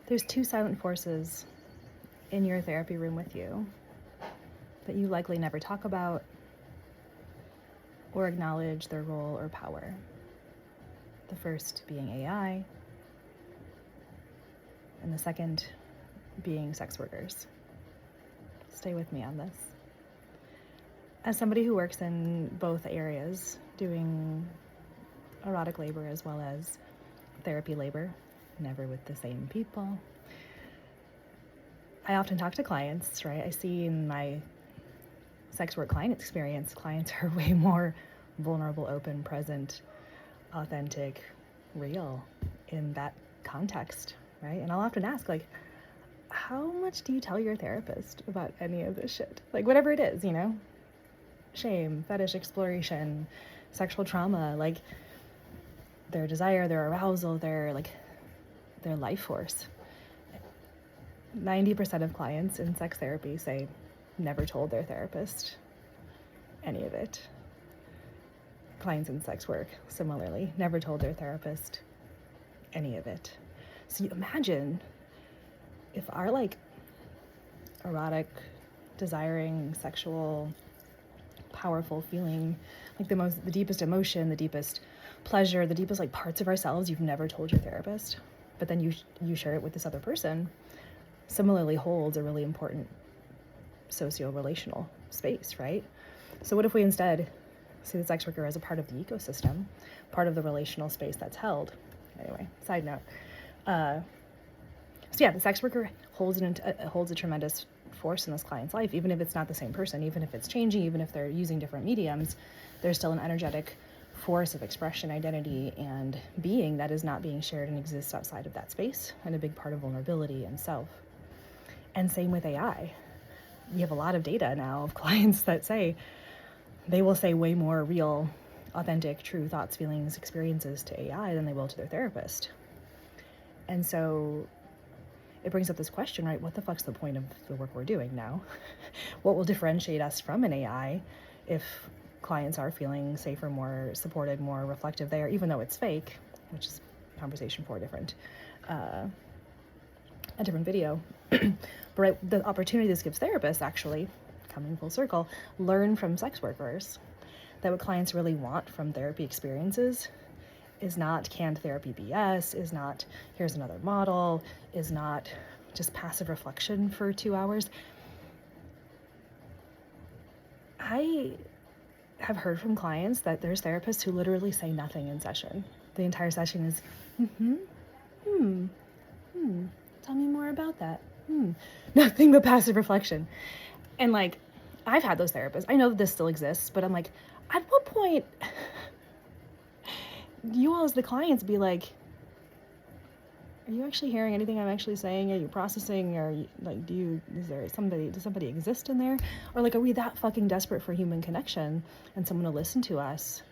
There's two silent forces in your therapy room with you that you likely never talk about or acknowledge their role or power. The first being AI, and the second being sex workers. Stay with me on this. As somebody who works in both areas, doing erotic labor as well as therapy labor, never with the same people, I often talk to clients, right? I see in my sex work client experience, clients are way more vulnerable, open, present, authentic, real in that context, right? And I'll often ask, like, how much do you tell your therapist about any of this shit? Like, whatever it is, you know? Shame, fetish, exploration, sexual trauma, like their desire, their arousal, their life force. 90% of clients in sex therapy say never told their therapist any of it. Clients in sex work, similarly, never told their therapist any of it. So you imagine if our erotic, desiring, sexual, powerful feeling, like the deepest emotion, the deepest pleasure, the deepest parts of ourselves you've never told your therapist, but then you share it with this other person, similarly holds a really important socio-relational space, right? So what if we instead see the sex worker as a part of the ecosystem, part of the relational space that's held? Anyway, side note. So yeah, the sex worker holds a tremendous force in this client's life, even if it's not the same person, even if it's changing, even if they're using different mediums, there's still an energetic force of expression, identity, and being that is not being shared and exists outside of that space, and a big part of vulnerability and self. And same with AI. You have a lot of data now of clients that say they will say way more real, authentic, true thoughts, feelings, experiences to AI than they will to their therapist. And so it brings up this question, right? What the fuck's the point of the work we're doing now? What will differentiate us from an AI if clients are feeling safer, more supported, more reflective there, even though it's fake, which is a conversation for a different video. But right, the opportunity this gives therapists, actually, coming full circle, learn from sex workers that what clients really want from therapy experiences is not canned therapy BS, is not here's another model, is not just passive reflection for 2 hours. I have heard from clients that there's therapists who literally say nothing in session. The entire session is, tell me more about that. Nothing but passive reflection. And I've had those therapists. I know that this still exists, but I'm like, at what point you all as the clients be like, are you actually hearing anything I'm actually saying? Are you processing? Or does somebody exist in there? Or are we that fucking desperate for human connection and someone to listen to us?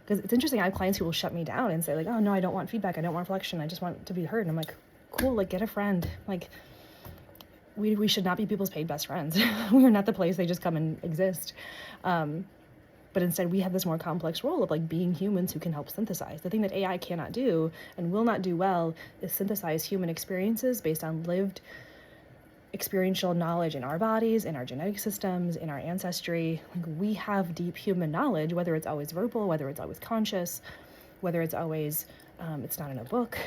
Because it's interesting, I have clients who will shut me down and say oh no, I don't want feedback, I don't want reflection, I just want to be heard. And I'm like, cool, get a friend. We should not be people's paid best friends. We are not the place they just come and exist. But instead we have this more complex role of being humans who can help synthesize. The thing that AI cannot do and will not do well is synthesize human experiences based on lived experiential knowledge in our bodies, in our genetic systems, in our ancestry. We have deep human knowledge, whether it's always verbal, whether it's always conscious, whether it's always, it's not in a book,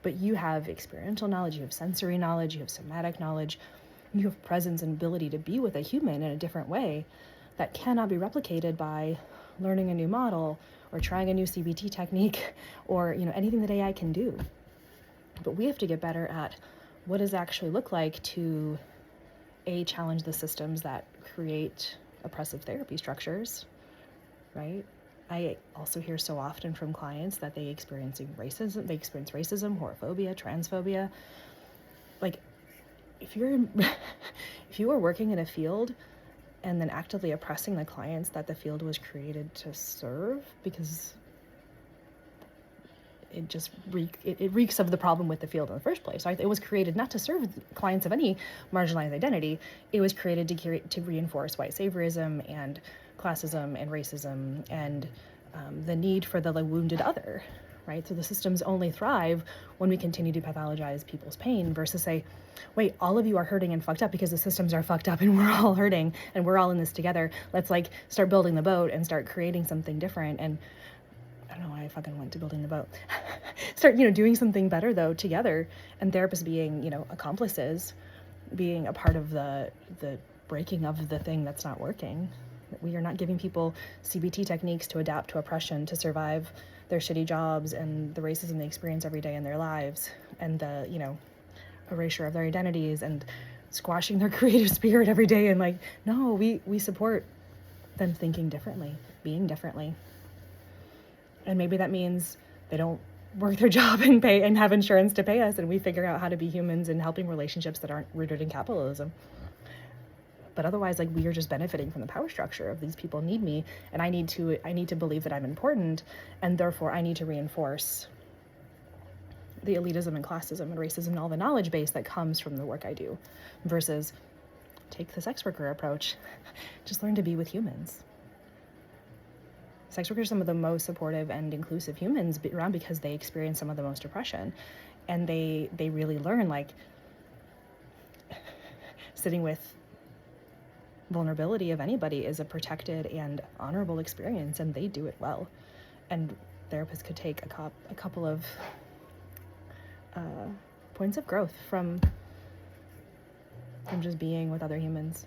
but you have experiential knowledge, you have sensory knowledge, you have somatic knowledge, you have presence and ability to be with a human in a different way that cannot be replicated by learning a new model or trying a new CBT technique or anything that AI can do. But we have to get better at what does it actually look like to challenge the systems that create oppressive therapy structures, right? I also hear so often from clients that they experience racism, horophobia, transphobia. If you are working in a field and then actively oppressing the clients that the field was created to serve, because it reeks of the problem with the field in the first place. Right? It was created not to serve clients of any marginalized identity. It was created to reinforce white saviorism and classism and racism and the need for the wounded other, right? So the systems only thrive when we continue to pathologize people's pain versus say, wait, all of you are hurting and fucked up because the systems are fucked up and we're all hurting and we're all in this together. Let's like start building the boat and start creating something different. And I don't know why I fucking went to building the boat. Start, doing something better though together, and therapists being, accomplices, being a part of the breaking of the thing that's not working. We are not giving people CBT techniques to adapt to oppression, to survive their shitty jobs and the racism they experience every day in their lives, and the, erasure of their identities and squashing their creative spirit every day. And like, no, we support them thinking differently, being differently. And maybe that means they don't work their job and pay and have insurance to pay us, and we figure out how to be humans in helping relationships that aren't rooted in capitalism. But otherwise, like, we are just benefiting from the power structure of these people need me, and I need to believe that I'm important, and therefore I need to reinforce the elitism and classism and racism and all the knowledge base that comes from the work I do, versus take the sex worker approach. Just learn to be with humans. Sex workers are some of the most supportive and inclusive humans around because they experience some of the most oppression, and they really learn, like, sitting with vulnerability of anybody is a protected and honorable experience, and they do it well. And therapists could take a couple of points of growth from just being with other humans.